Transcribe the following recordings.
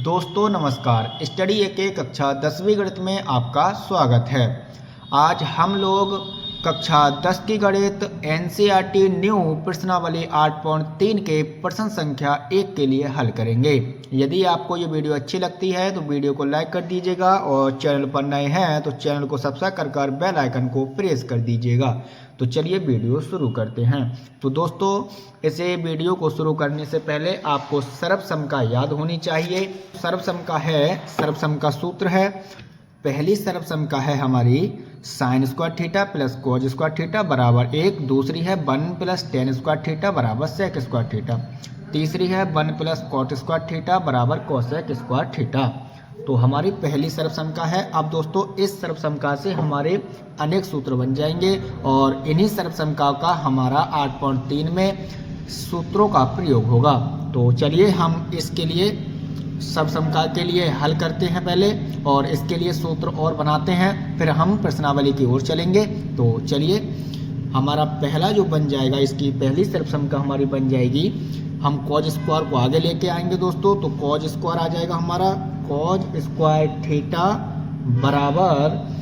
दोस्तों नमस्कार। स्टडी एक कक्षा 10वीं गणित में आपका स्वागत है। आज हम लोग कक्षा 10 की गणित एनसीईआरटी न्यू प्रश्नावली 8.3 के प्रश्न संख्या 1 के लिए हल करेंगे। यदि आपको ये वीडियो अच्छी लगती है तो वीडियो को लाइक कर दीजिएगा और चैनल पर नए हैं तो चैनल को सब्सक्राइब कर बेल आइकन को प्रेस कर दीजिएगा। तो चलिए वीडियो शुरू करते हैं। तो दोस्तों इसे वीडियो को शुरू करने से पहले आपको सर्वसम याद होनी चाहिए। सर्वसम का सूत्र है, पहली सर्वसम है हमारी sine square theta plus cos square theta बराबर 1। दूसरी है 1 प्लस टेन स्क्वायर थीटा बराबर सेक स्क्वायर थीटा। तीसरी है 1 प्लस कॉट स्क्वायर थीटा बराबर कोसेक स्क्वायर थीटा। तो हमारी पहली सर्वसम है। अब दोस्तों इस सर्वसम से हमारे अनेक सूत्र बन जाएंगे और इन्हीं सर्वसम का हमारा 8.3 में सूत्रों का प्रयोग होगा। तो चलिए हम इसके लिए सर्वसम के लिए हल करते हैं पहले और इसके लिए सूत्र और बनाते हैं, फिर हम प्रश्नावली की ओर चलेंगे। तो चलिए हमारा पहला जो बन जाएगा, इसकी पहली सर्वसम हमारी बन जाएगी, हम कॉज स्क्वायर को आगे लेके आएंगे दोस्तों। तो कॉज स्क्वायर आ जाएगा हमारा कॉज स्क्वायर थीटा बराबर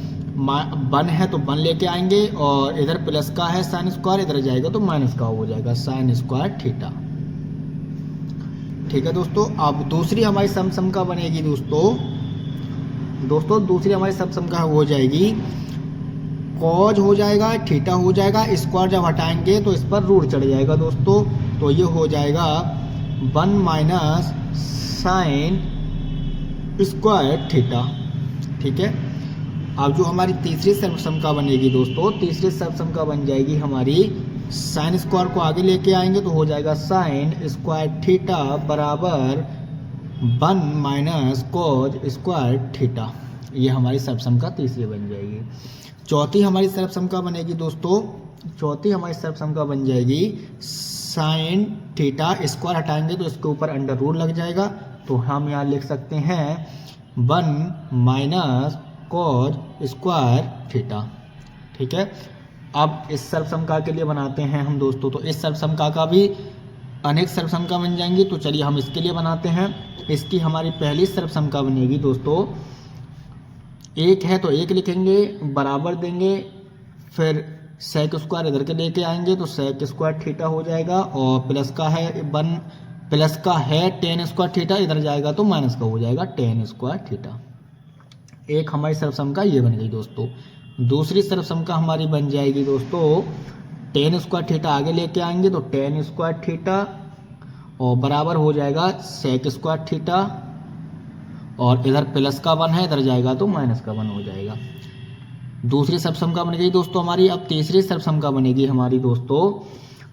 1 है तो 1 लेके आएंगे और इधर प्लस का है साइन स्क्वायर, इधर जाएगा तो माइनस का हो जाएगा साइन स्क्वायर थीटा। ठीक है दोस्तों। अब दूसरी हमारी समसम बनेगी दोस्तों दूसरी हमारी समसम हो जाएगी कॉज हो जाएगा थीटा हो जाएगा, स्क्वायर जब हटाएंगे तो इस पर रूट चढ़ जाएगा दोस्तों। तो ये हो जाएगा 1 माइनस साइन स्क्वायर थीटा। ठीक है। अब जो हमारी तीसरी सर्वसम बनेगी दोस्तों, तीसरी सर्वसम बन जाएगी हमारी साइन स्क्वायर को आगे लेके आएंगे तो हो जाएगा साइन स्क्वायर थीटा बराबर 1 माइनस कॉज स्क्वायर थीटा। ये हमारी सर्वसम तीसरी बन जाएगी। चौथी हमारी सर्वसम बनेगी दोस्तों, चौथी हमारी सर्वसम बन जाएगी साइन थीटा, स्क्वायर हटाएंगे तो इसके ऊपर अंडर रूट लग जाएगा तो हम यहाँ लिख सकते हैं 1 माइनस कॉज स्क्वायर थीटा। ठीक है। अब इस सर्वसम के लिए बनाते हैं हम दोस्तों। तो इस सर्वसम का भी अनेक सर्वसम बन जाएंगी। तो चलिए हम इसके लिए बनाते हैं। इसकी हमारी पहली सर्वसम बनेगी दोस्तों, 1 है तो 1 लिखेंगे, बराबर देंगे, फिर सेक स्क्वायर इधर के लेके आएंगे तो सेक स्क्वायर थीटा हो जाएगा और प्लस का है टेन स्क्वायर थीटा, इधर जाएगा तो माइनस का हो जाएगा टेन स्क्वायर थीटा। एक हमारी सर्वसम ये बन गई दोस्तों। दूसरी सर्वसम हमारी बन जाएगी दोस्तों, टेन स्क्वायर थीटा आगे लेके आएंगे तो टेन स्क्वायर थीटा और बराबर हो जाएगा सेक स्क्वायर थीटा और इधर प्लस का 1 है, इधर जाएगा तो माइनस का 1 हो जाएगा। दूसरी सर्वसम बन गई दोस्तों हमारी। अब तीसरी सर्वसम बनेगी हमारी दोस्तों,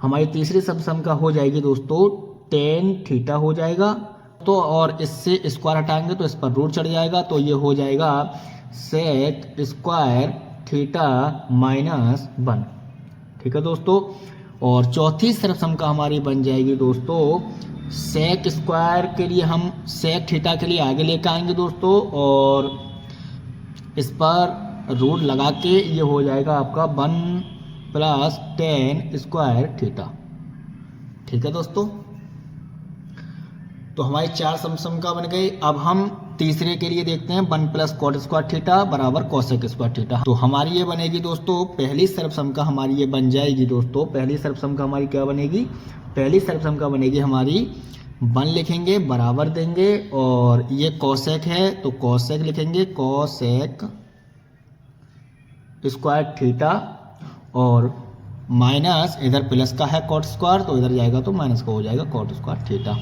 हमारी तीसरी सर्वसम हो जाएगी दोस्तों टेन थीटा हो जाएगा तो, और इससे स्क्वायर हटाएंगे तो इस पर रूट चढ़ जाएगा तो ये हो जाएगा सेक स्क्वायर थीटा माइनस 1। ठीक है दोस्तों। और चौथी सर्वसम हमारी बन जाएगी दोस्तों, सेक स्क्वायर के लिए हम सेक थीटा के लिए आगे लेकर आएंगे दोस्तों और इस पर रूट लगा के ये हो जाएगा आपका 1 प्लस टेन स्क्वायर थीटा। ठीक है दोस्तों। तो हमारी 4 समसम बन गई। अब हम तीसरे के लिए देखते हैं 1 प्लस कॉट स्क्वायर थीटा बराबर कोसेक स्क्वायर थीटा। तो हमारी ये बनेगी दोस्तों, पहली सर्वसम हमारी ये बन जाएगी दोस्तों। पहली सर्वसम हमारी क्या बनेगी, पहली सर्वसम बनेगी हमारी 1 लिखेंगे, बराबर देंगे और ये कोसेक है तो कोसेक लिखेंगे, कोसेक स्क्वायर थीटा और माइनस इधर प्लस का है कॉट स्क्वायर तो इधर जाएगा तो माइनस का हो जाएगा कॉट स्क्वायर थीटा।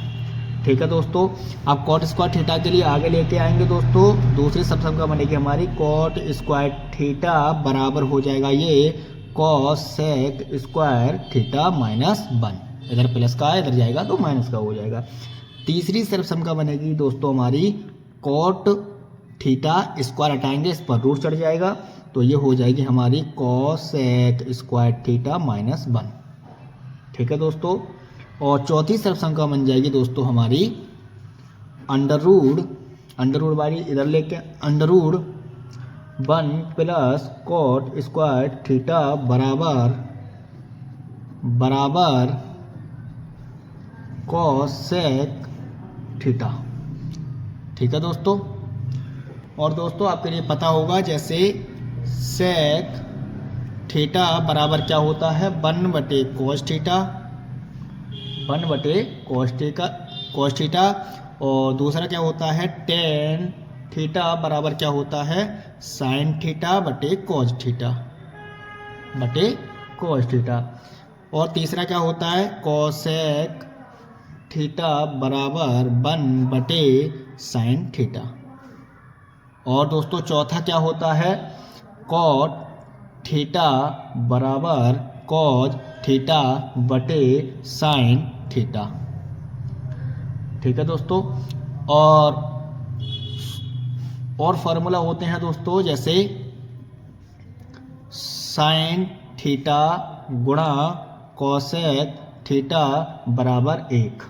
ठीक है दोस्तों। अब कॉट स्क्वायर थीटा के लिए आगे लेके आएंगे दोस्तों। दूसरी सर्वसम बनेगी हमारी कॉट स्क्वायर थीटा बराबर हो जाएगा ये कोसेक स्क्वायर थीटा माइनस 1, इधर प्लस का है, इधर जाएगा तो माइनस का हो जाएगा। तीसरी सर्वसम बनेगी दोस्तों हमारी कॉट थीटा, स्क्वायर हटाएंगे इस पर रूट चढ़ जाएगा तो ये हो जाएगी हमारी कोसेक स्क्वायर थीटा माइनस 1। ठीक है दोस्तों। और चौथी सर्वसम बन जाएगी दोस्तों हमारी अंडर रूट वाली इधर लेके under root 1 plus cot square theta बराबर कोसेक थीटा। ठीक है दोस्तों। और दोस्तों आपके लिए पता होगा जैसे सेक थीटा बराबर क्या होता है 1/cos थीटा, 1/cos थीटा। और दूसरा क्या होता है टेन थीटा बराबर क्या होता है साइन थीटा बटे cos थीटा। और तीसरा क्या होता है कोसेक थीटा बराबर 1/sin थीटा। और दोस्तों चौथा क्या होता है कॉट थीटा बराबर कॉज थीटा बटे साइन थीटा। ठीक है दोस्तों। और फार्मूला होते हैं दोस्तों जैसे साइन थीटा गुणा कोसेक थीटा बराबर 1।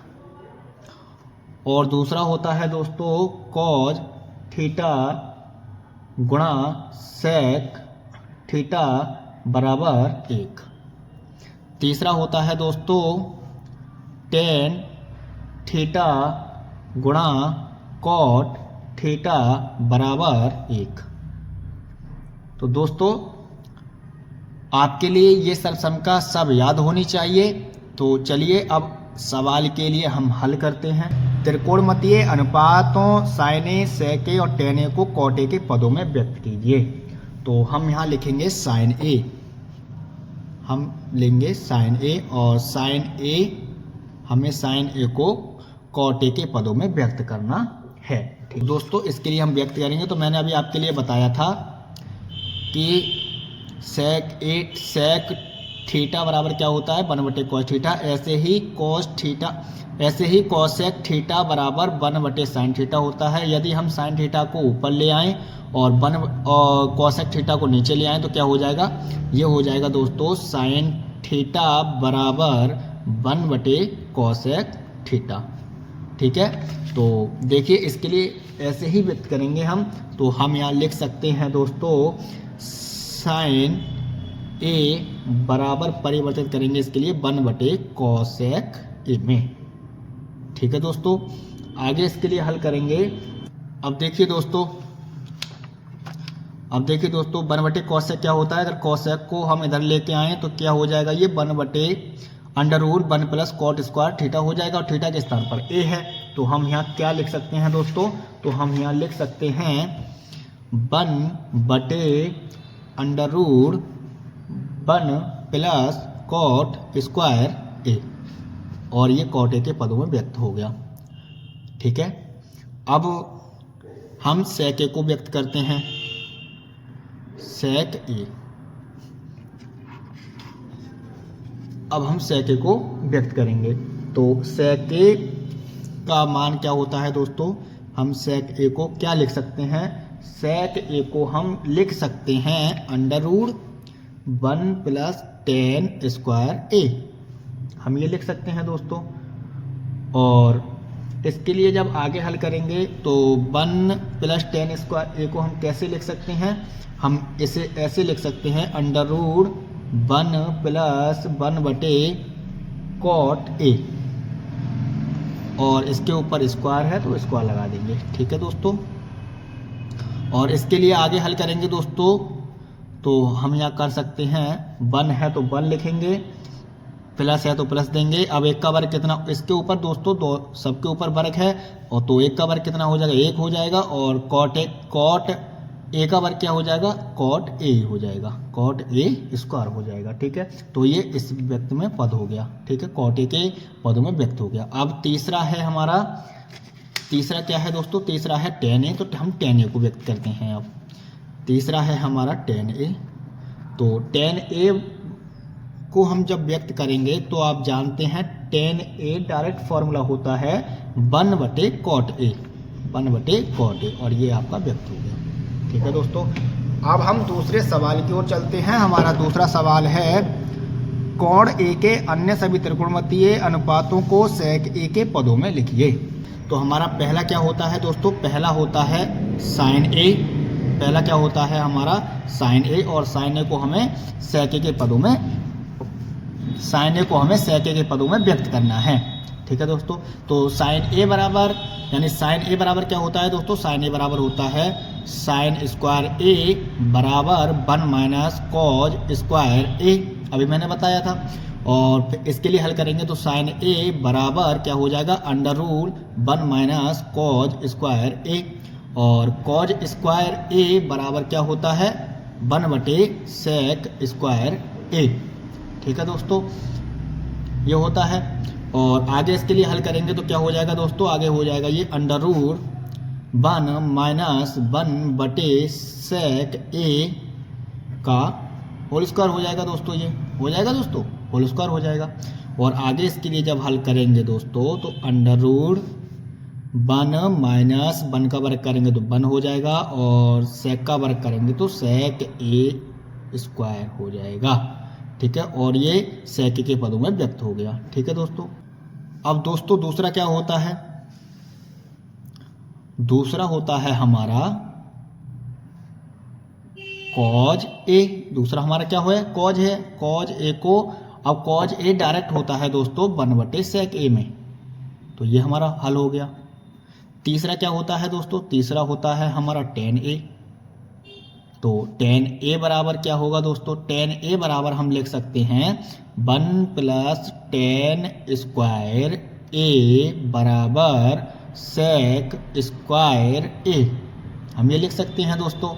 और दूसरा होता है दोस्तों कॉज थीटा गुणा सेक थीटा बराबर 1। तीसरा होता है दोस्तों टेन थीटा गुणा कॉट थीटा बराबर 1। तो दोस्तों आपके लिए ये सब सम का सब याद होनी चाहिए। तो चलिए अब सवाल के लिए हम हल करते हैं। त्रिकोणमितीय अनुपातों साइने सेके और टेने को कॉटे के पदों में व्यक्त कीजिए। तो हम यहाँ लिखेंगे साइन ए, हम लेंगे साइन ए और साइन ए हमें साइन ए को कॉटे के पदों में व्यक्त करना है। ठीक दोस्तों इसके लिए हम व्यक्त करेंगे। तो मैंने अभी आपके लिए बताया था कि सेक थीटा बराबर क्या होता है 1/cos थीटा। ऐसे ही कोसेक थीटा बराबर 1/sin थीटा होता है। यदि हम साइन थीटा को ऊपर ले आएँ और कोसेक थीटा को नीचे ले आएँ तो क्या हो जाएगा, ये हो जाएगा दोस्तों साइन थीटा बराबर 1/कोसेक थीटा। ठीक है। तो देखिए इसके लिए ऐसे ही व्यक्त करेंगे हम। तो हम यहाँ लिख सकते हैं दोस्तों साइन ए बराबर परिवर्तित करेंगे इसके लिए 1/कोसेक ए में। ठीक है दोस्तों आगे इसके लिए हल करेंगे। अब देखिए दोस्तों 1/कोसेक क्या होता है। अगर कोसेक को हम इधर लेके आए तो क्या हो जाएगा, ये 1/√1 + cot स्क्वायर थीटा हो जाएगा और थीटा के स्थान पर ए है। तो हम यहाँ क्या लिख सकते हैं दोस्तों, तो हम यहाँ लिख सकते हैं 1/√1 + cot स्क्वायर ए। और ये कॉट ए के पदों में व्यक्त हो गया। ठीक है। अब हम सेक ए को व्यक्त करते हैं। सेक ए, अब हम सेक ए को व्यक्त करेंगे। तो सेक ए का मान क्या होता है दोस्तों, हम सेक ए को क्या लिख सकते हैं, सेक ए को हम लिख सकते हैं √1 + tan स्क्वायर ए। हम ये लिख सकते हैं दोस्तों। और इसके लिए जब आगे हल करेंगे तो 1 + tan स्क्वायर ए को हम कैसे लिख सकते हैं, हम इसे ऐसे लिख सकते हैं √1 + 1/cot ए। और इसके ऊपर स्क्वायर है तो स्क्वायर लगा देंगे। ठीक है दोस्तों। और इसके लिए आगे हल करेंगे दोस्तों तो हम यहाँ कर सकते हैं 1 है तो 1 लिखेंगे, प्लस है तो प्लस देंगे। अब 1 का वर्ग कितना, इसके ऊपर दोस्तों दो सबके ऊपर वर्ग है और तो 1 का वर्ग कितना हो जाएगा, 1 हो जाएगा। और कॉट ए का वर्ग क्या हो जाएगा, कॉट ए हो जाएगा, कॉट ए स्क्वायर हो जाएगा। ठीक है। तो ये इस व्यक्त में पद हो गया। ठीक है, कॉट ए के पदों में व्यक्त हो गया। अब तीसरा है हमारा, तीसरा क्या है दोस्तों, तीसरा है tan ए। तो हम tan ए को व्यक्त करते हैं। अब तीसरा है हमारा tan ए। तो tan ए को हम जब व्यक्त करेंगे तो आप जानते हैं tan ए डायरेक्ट फॉर्मूला होता है 1/cot ए, 1/cot ए। और ये आपका व्यक्त हो गया। ठीक है दोस्तों। अब हम दूसरे सवाल की ओर चलते हैं। हमारा दूसरा सवाल है कोण ए के अन्य सभी त्रिकोणमितीय अनुपातों को सेक ए के पदों में लिखिए। तो हमारा पहला क्या होता है दोस्तों, पहला होता है साइन ए। पहला क्या होता है हमारा साइन ए। और साइन ए को हमें सेक ए के पदों में, साइन ए को हमें सेक ए के पदों में व्यक्त करना है। ठीक है दोस्तों। तो साइन ए बराबर, यानी साइन ए बराबर क्या होता है दोस्तों, साइन ए बराबर होता है साइन स्क्वायर ए बराबर 1 माइनस कॉज स्क्वायर ए, अभी मैंने बताया था। और फिर इसके लिए हल करेंगे तो साइन ए बराबर क्या हो जाएगा, under rule 1 minus cos square A, और कॉज स्क्वायर ए बराबर क्या होता है 1/सेक स्क्वायर ए। ठीक है दोस्तों, ये होता है। और आगे इसके लिए हल करेंगे तो क्या हो जाएगा दोस्तों, आगे हो जाएगा ये अंडर रूल 1 माइनस 1/सेक ए का होल स्क्वायर हो जाएगा दोस्तों, ये हो जाएगा दोस्तों, होल स्क्वायर हो जाएगा। और आगे इसके लिए जब हल करेंगे दोस्तों तो अंडर रूल 1 माइनस 1 का वर्ग करेंगे तो 1 हो जाएगा, और सेक का वर्ग करेंगे तो सेक ए स्क्वायर हो जाएगा। ठीक है, और ये सेक के पदों में व्यक्त हो गया। ठीक है दोस्तों। अब दोस्तों दूसरा क्या होता है, दूसरा होता है हमारा कॉज ए। दूसरा हमारा क्या है, कॉज है, कॉज ए को, अब कॉज ए डायरेक्ट होता है दोस्तों 1/सेक ए में, तो ये हमारा हल हो गया। तीसरा क्या होता है दोस्तों, तीसरा होता है हमारा टेन ए। तो टेन ए बराबर क्या होगा दोस्तों, टेन ए बराबर हम लिख सकते हैं 1 + टेन स्क्वायर ए बराबर सेक स्क्वायर ए, हम ये लिख सकते हैं दोस्तों।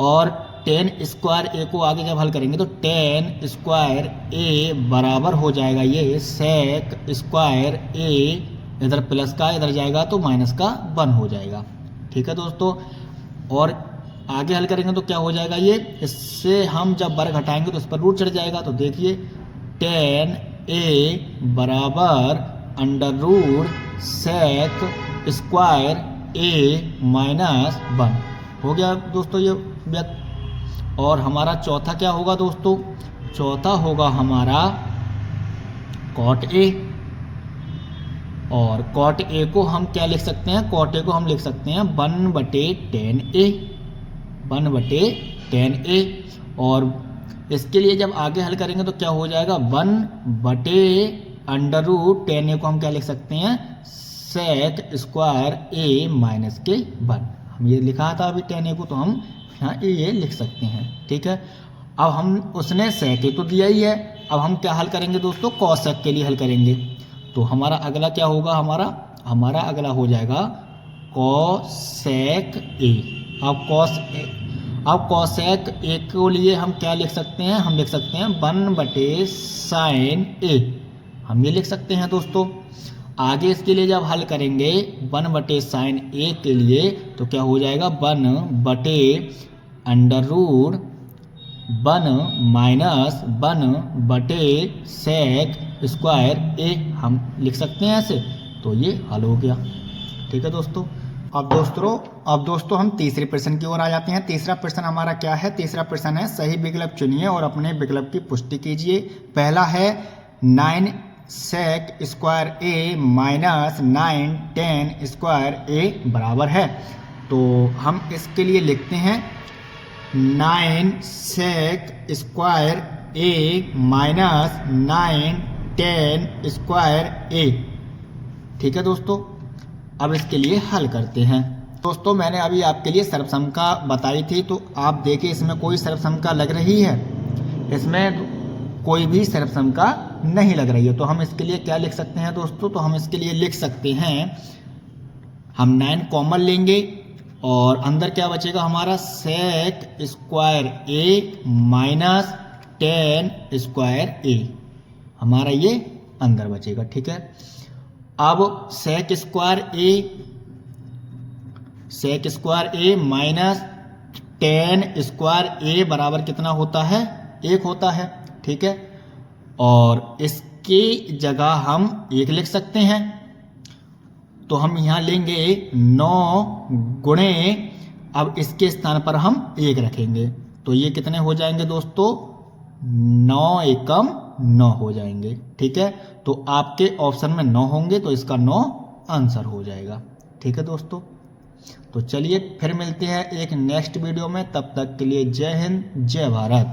और टेन स्क्वायर ए को आगे जब हल करेंगे तो टेन स्क्वायर ए बराबर हो जाएगा ये सेक स्क्वायर ए, इधर प्लस का इधर जाएगा तो माइनस का 1 हो जाएगा। ठीक है दोस्तों। और आगे हल करेंगे तो क्या हो जाएगा ये, इससे हम जब वर्ग हटाएंगे तो इस पर रूट चढ़ जाएगा। तो देखिए टेन ए बराबर अंडर रूट सेक स्क्वायर ए माइनस 1 हो गया दोस्तों ये व्यक्त। और हमारा चौथा क्या होगा दोस्तों, चौथा होगा हमारा कॉट ए। और कॉट ए को हम क्या लिख सकते हैं, कॉट ए को हम लिख सकते हैं 1/10 ए, 1/10 ए। और इसके लिए जब आगे हल करेंगे तो क्या हो जाएगा 1/√10 ए को हम क्या लिख सकते हैं सेक स्क्वायर ए माइनस के 1। हम ये लिखा था अभी 10 ए को, तो हम यहाँ ये लिख सकते हैं। ठीक है, अब हम उसने सेक ए तो दिया ही है, अब हम क्या हल करेंगे दोस्तों, कॉसेक के लिए हल करेंगे। तो हमारा अगला क्या होगा, हमारा अगला हो जाएगा कॉसेक ए। अब कॉसेक ए को लिए हम क्या लिख सकते हैं, हम लिख सकते हैं 1/sin ए, हम ये लिख सकते हैं दोस्तों। आगे इसके लिए जब हल करेंगे 1/sin ए के लिए तो क्या हो जाएगा 1/√1 माइनस 1/सेक स्क्वायर ए, हम लिख सकते हैं ऐसे। तो ये हल हो गया। ठीक है दोस्तों। अब दोस्तों हम तीसरे प्रश्न की ओर आ जाते हैं। तीसरा प्रश्न हमारा क्या है, तीसरा प्रश्न है सही विकल्प चुनिए और अपने विकल्प की पुष्टि कीजिए। पहला है 9 सेक स्क्वायर ए माइनस 9 10 स्क्वायर ए बराबर है। तो हम इसके लिए लिखते हैं 9 सेक स्क्वायर ए माइनस 9 10 स्क्वायर ए। ठीक है दोस्तों, अब इसके लिए हल करते हैं। दोस्तों मैंने अभी आपके लिए सर्वसम्मका बताई थी, तो आप देखिए इसमें कोई सर्वसम्मका लग रही है, इसमें कोई भी सर्वसम्मका नहीं लग रही है। तो हम इसके लिए क्या लिख सकते हैं दोस्तों, तो हम इसके लिए लिख सकते हैं, हम 9 कॉमन लेंगे और अंदर क्या बचेगा हमारा सेक स्क्वायर ए माइनस 10 स्क्वायर ए, हमारा ये अंदर बचेगा। ठीक है, अब सेक स्क्वायर ए माइनस 10 स्क्वायर ए बराबर कितना होता है, 1 होता है। ठीक है, और इसकी जगह हम 1 लिख सकते हैं। तो हम यहाँ लेंगे 9 गुणे, अब इसके स्थान पर हम 1 रखेंगे, तो ये कितने हो जाएंगे दोस्तों, 9 एकम 9 हो जाएंगे। ठीक है, तो आपके ऑप्शन में 9 होंगे तो इसका 9 आंसर हो जाएगा। ठीक है दोस्तों, तो चलिए फिर मिलते हैं एक नेक्स्ट वीडियो में, तब तक के लिए जय हिंद जय भारत।